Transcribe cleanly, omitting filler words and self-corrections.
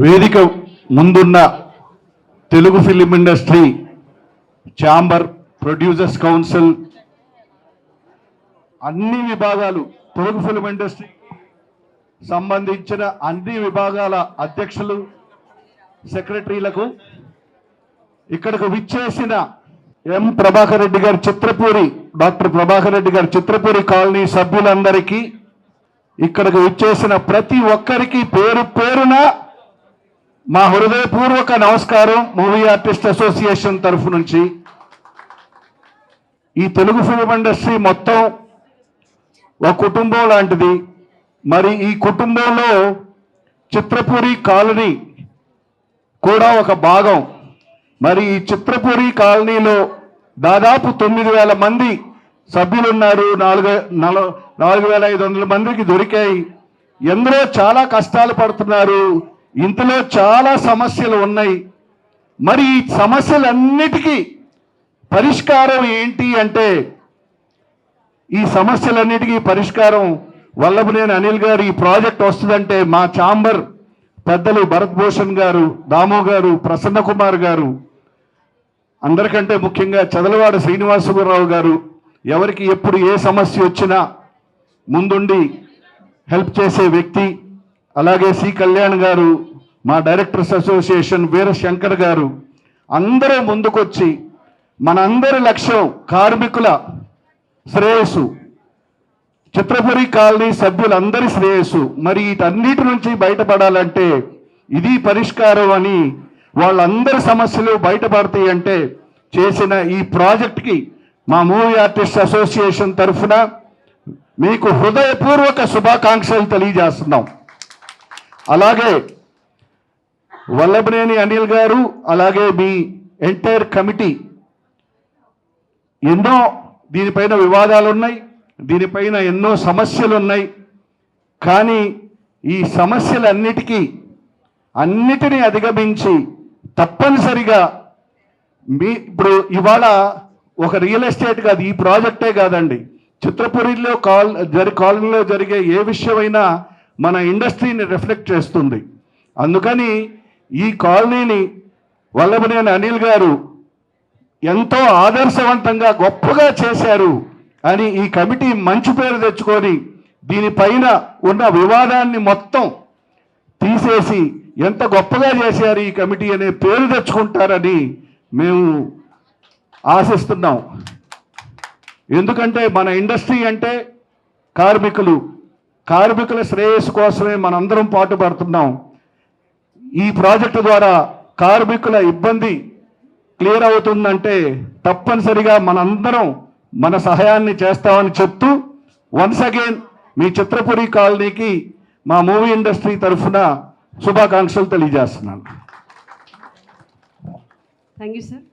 వేదిక ముందున్న Telugu film industry chamber, producers council, అన్ని విభాగాలు, తెలుగు ఫిలిం ఇండస్ట్రీ సంబంధించిన అన్ని విభాగాల అధ్యక్షులు, సెక్రటరీలకు, ఇక్కడకు విచ్చేసిన ఎం ప్రభాకర్ రెడ్డి గారి చిత్రపూరి, డాక్టర్ ప్రభాకర్ రెడ్డి గారి చిత్రపూరి కాలనీ సభ్యులందరికీ, ఇక్కడకు విచ్చేసిన ప్రతి ఒక్కరికి పేరు పేరున మా హృదయపూర్వక నమస్కారం. మూవీ ఆర్టిస్ట్ అసోసియేషన్ తరఫు నుంచి ఈ తెలుగు ఫిలిం ఇండస్ట్రీ మొత్తం ఒక కుటుంబం లాంటిది. మరి ఈ కుటుంబంలో చిత్రపూరి కాలనీ కూడా ఒక భాగం. మరి ఈ చిత్రపూరి కాలనీలో దాదాపు 9,000 మంది సభ్యులున్నారు. 4,500 మందికి దొరికాయి. ఎందరో చాలా కష్టాలు పడుతున్నారు. ఇంతలో చాలా సమస్యలు ఉన్నాయి. మరి ఈ సమస్యలన్నిటికీ పరిష్కారం ఏంటి అంటే, ఈ సమస్యలన్నిటికీ పరిష్కారం వల్లభనేని అనిల్ గారు ఈ ప్రాజెక్ట్ వస్తుందంటే మా ఛాంబర్ పెద్దలు భరత్ భూషణ్ గారు, దామో గారు, ప్రసన్న కుమార్ గారు, అందరికంటే ముఖ్యంగా చదలవాడ శ్రీనివాసరావు గారు, ఎవరికి ఎప్పుడు ఏ సమస్య వచ్చినా ముందుండి హెల్ప్ చేసే వ్యక్తి. అలాగే సి కళ్యాణ్ గారు, మా డైరెక్టర్స్ అసోసియేషన్ వీరశంకర్ గారు, అందరూ ముందుకొచ్చి మనందరి లక్ష్యం కార్మికుల శ్రేయస్సు, చిత్రపురి కాలనీ సభ్యులందరి శ్రేయస్సు. మరి వీటన్నిటి నుంచి బయటపడాలంటే ఇది పరిష్కారం అని, వాళ్ళందరి సమస్యలు బయటపడతాయి అంటే చేసిన ఈ ప్రాజెక్ట్కి మా మూవీ ఆర్టిస్ట్ అసోసియేషన్ తరఫున మీకు హృదయపూర్వక శుభాకాంక్షలు తెలియజేస్తున్నాం. అలాగే వల్లభనేని అనిల్ గారు, అలాగే మీ ఎంటైర్ కమిటీ, ఎన్నో దీనిపైన వివాదాలు ఉన్నాయి, దీనిపైన ఎన్నో సమస్యలు ఉన్నాయి. కానీ ఈ అన్నిటినీ అధిగమించి తప్పనిసరిగా ఇప్పుడు ఇవాళ ఒక రియల్ ఎస్టేట్ కాదు, ఈ ప్రాజెక్టే కాదండి, చిత్రపురిలో కాలనీలో జరిగే ఏ విషయమైనా మన ఇండస్ట్రీని రిఫ్లెక్ట్ చేస్తుంది. అందుకని ఈ కాలనీని వల్లభనేని అనిల్ గారు ఎంతో ఆదర్శవంతంగా గొప్పగా చేశారు అని ఈ కమిటీ మంచి పేరు తెచ్చుకొని దీనిపైన ఉన్న వివాదాన్ని మొత్తం తీసేసి ఎంత గొప్పగా చేశారు ఈ కమిటీ అనే పేరు తెచ్చుకుంటారని మేము ఆశిస్తున్నాం. ఎందుకంటే మన ఇండస్ట్రీ అంటే కార్మికుల శ్రేయస్సు కోసమే మనందరం పాటుపడుతున్నాం. ఈ ప్రాజెక్టు ద్వారా కార్మికుల ఇబ్బంది క్లియర్ అవుతుందంటే తప్పనిసరిగా మనందరం మన సహాయాన్ని చేస్తామని చెప్తూ, వన్స్ అగైన్ మీ చిత్రపురి కాలనీకి మా మూవీ ఇండస్ట్రీ తరఫున శుభాకాంక్షలు తెలియజేస్తున్నాను. Thank you sir.